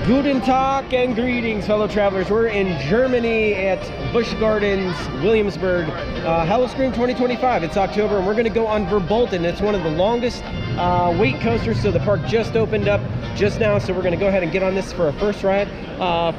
Guten Tag and greetings, fellow travelers. We're in Germany at Busch Gardens, Williamsburg, Halloween 2025. It's October, and we're going to go on Verbolten. It's one of the longest wait coasters, so the park just opened up just now, so we're going to go ahead and get on this for our first ride.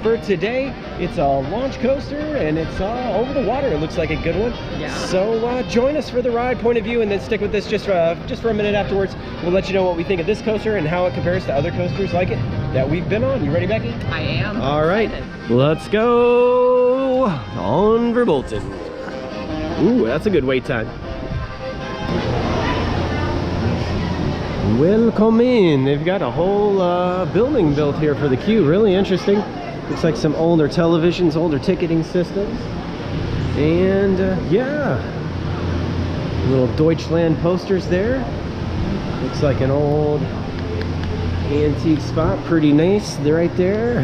For today, it's a launch coaster, and it's over the water. It looks like a good one. Yeah. So join us for the ride point of view, and then stick with this just for a minute afterwards. We'll let you know what we think of this coaster and how it compares to other coasters like it that we've been on. You ready, Becky? I am. All right, let's go on Verbolten. Ooh, that's a good wait time. Welcome in. They've got a whole building built here for the queue. Really interesting. Looks like some older televisions, older ticketing systems. And yeah, little Deutschland posters there. Looks like an old antique spot. Pretty nice. They're right there.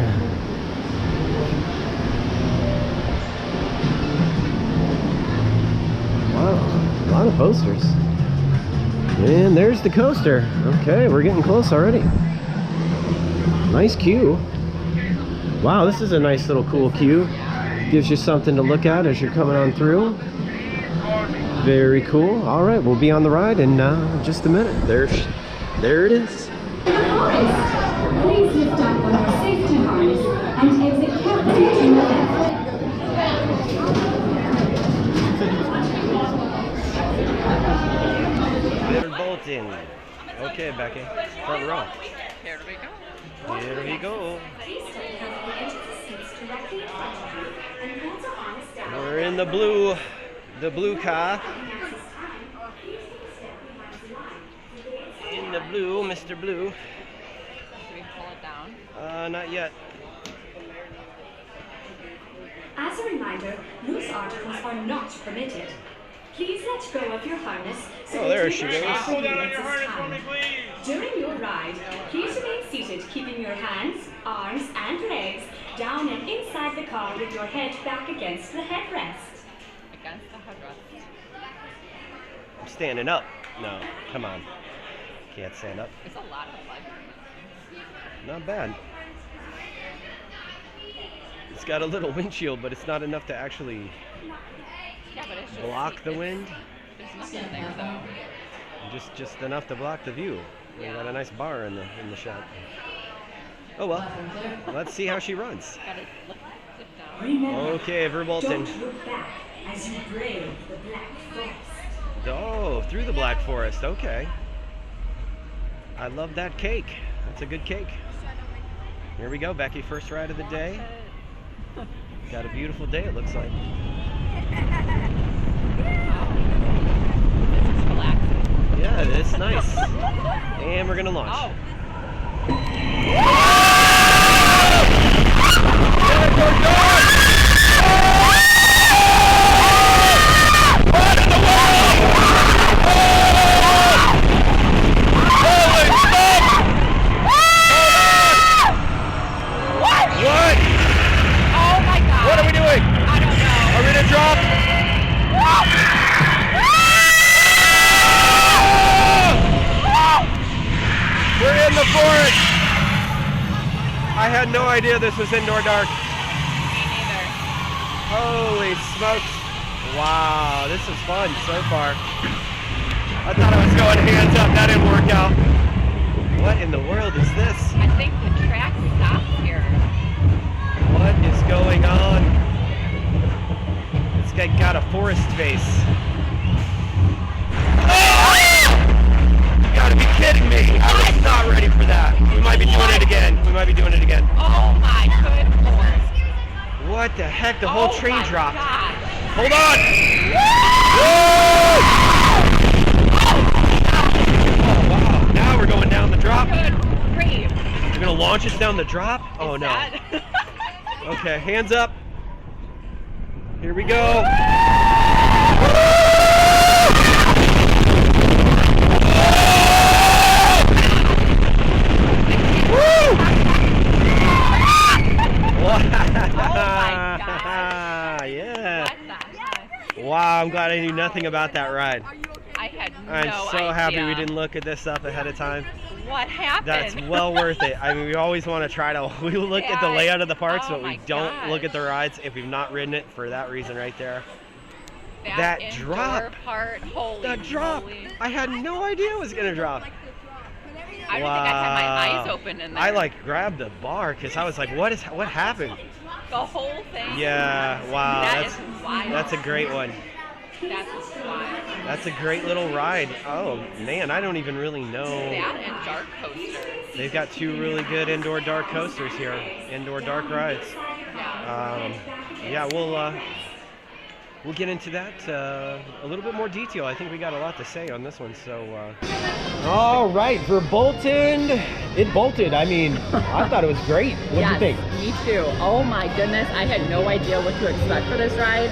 Wow, a lot of posters. And there's the coaster. Okay, we're getting close already. Nice queue. Wow, this is a nice little cool queue. Gives you something to look at as you're coming on through. Very cool. All right, we'll be on the ride in just a minute. There it is. Please lift up on your safety harness and exit carefully to the left. Verbolten. Okay, Becky. Front row. Here we go. Here we go. We're in the blue car. In the blue, Mr. Blue. Should we pull it down? Not yet. As a reminder, loose articles are not permitted. Please let go of your harness so there she goes. Pull down on your harness for me, please. During your ride, please remain seated, keeping your hands, arms, and legs down and inside the car with your head back against the headrest. Against the headrest. I'm standing up. No, come on. Can't stand up. It's a lot of fun. Not bad. It's got a little windshield, but it's not enough to actually block the wind. There's nothing there though. Just enough to block the view. We got a nice bar in the shot. Oh well. Let's see how she runs. Okay, Verbolten. Don't look back as you brave the Black Forest. Oh, through the Black Forest. Okay. I love that cake. That's a good cake. Here we go, Becky. First ride of the day. Got a beautiful day, it looks like. This is relaxing. Yeah, it's nice. And we're gonna launch. Oh. I had no idea this was indoor dark. Me neither. Holy smokes. Wow, this is fun so far. I thought I was going hands up, that didn't work out. What in the world is this? I think the track stops here. What is going on? This guy got a forest face. You gotta be kidding me. I was not ready for that. We might be doing it again. We might be doing it again. Oh my good lord. What the heck? The whole train dropped. Gosh. Hold on! Oh wow, now we're going down the drop. Good grief. You're gonna launch us down the drop? Oh no. Okay, hands up. Here we go. Yeah. Wow, I'm glad I knew nothing about that ride. I had no I'm so happy we idea. didn't look at this up ahead of time. What happened? That's well worth it. I mean, we always want to try to, we look at the Yeah. layout of the parks, Oh but we my don't look at gosh. the rides if we've not ridden it for that reason right there. that indoor drop part, holy The drop! moly. I had no idea it was going to drop. I don't think I had my eyes open in there. I like grabbed the bar because I was like, what happened? the whole thing. Yeah, wow. That That's, is wild. that's a great one. That's wild. That's a great little ride. Oh, man, I don't even really know. That and dark coasters. They've got two really good indoor dark coasters here. Indoor dark rides. Yeah, we'll get into that a little bit more detail. I think we got a lot to say on this one, so. All right, Verbolten. It bolted. I mean, I thought it was great. What do you think? Me too. Oh my goodness, I had no idea what to expect for this ride.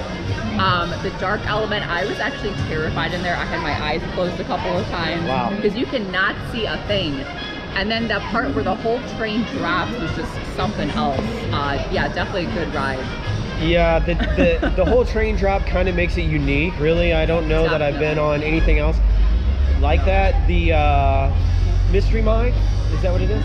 The dark element, I was actually terrified in there. I had my eyes closed a couple of times. Wow. Because you cannot see a thing. And then that part where the whole train drops was just something else. Yeah, definitely a good ride. Yeah, the whole train drop kind of makes it unique. Really, I don't know that I've been on anything else like that. The Mystery Mine, is that what it is?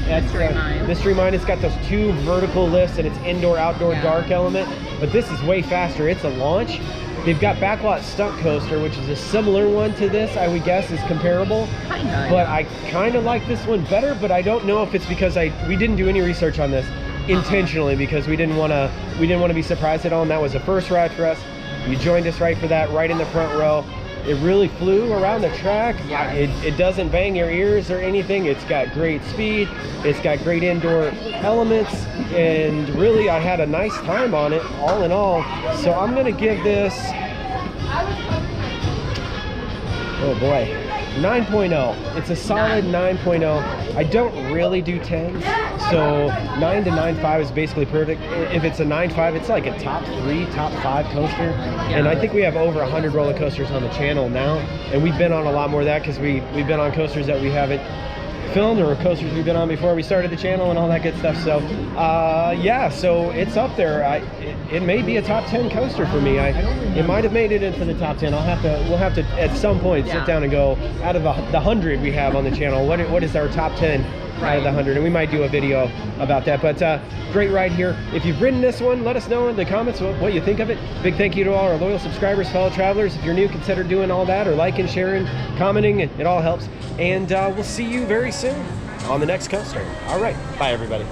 Mystery Mine. Mystery Mine, it's got those two vertical lifts and it's indoor, outdoor, dark element. But this is way faster. It's a launch. They've got Backlot Stunt Coaster, which is a similar one to this, I would guess is comparable. Kinda, But I kind of like this one better, but I don't know if it's because we didn't do any research on this intentionally because we didn't want to be surprised at all, and that was the first ride for us. You joined us right for that, right in the front row. It really flew around the track. Yeah. It doesn't bang your ears or anything. It's got great speed. It's got great indoor elements, and really I had a nice time on it all in all. So I'm gonna give this, oh boy, 9.0. It's a solid 9.0. I don't really do 10s, so 9 to 9.5 is basically perfect. If it's a 9.5, it's like a top 3, top 5 coaster. And I think we have over 100 roller coasters on the channel now, and we've been on a lot more of that because we've been on coasters that we haven't filmed or coasters we've been on before we started the channel and all that good stuff. So yeah, so it's up there. It may be a top 10 coaster for me. It might have made it into the top 10. We'll have to at some point sit down and go, out of the 100 we have on the channel, what is our top 10 out of the 100, and we might do a video about that. But great ride here. If you've ridden this one, let us know in the comments what you think of it. Big thank you to all our loyal subscribers, fellow travelers. If you're new, consider doing all that, or liking, sharing, commenting. It all helps. And we'll see you very soon on the next coaster. All right, bye everybody.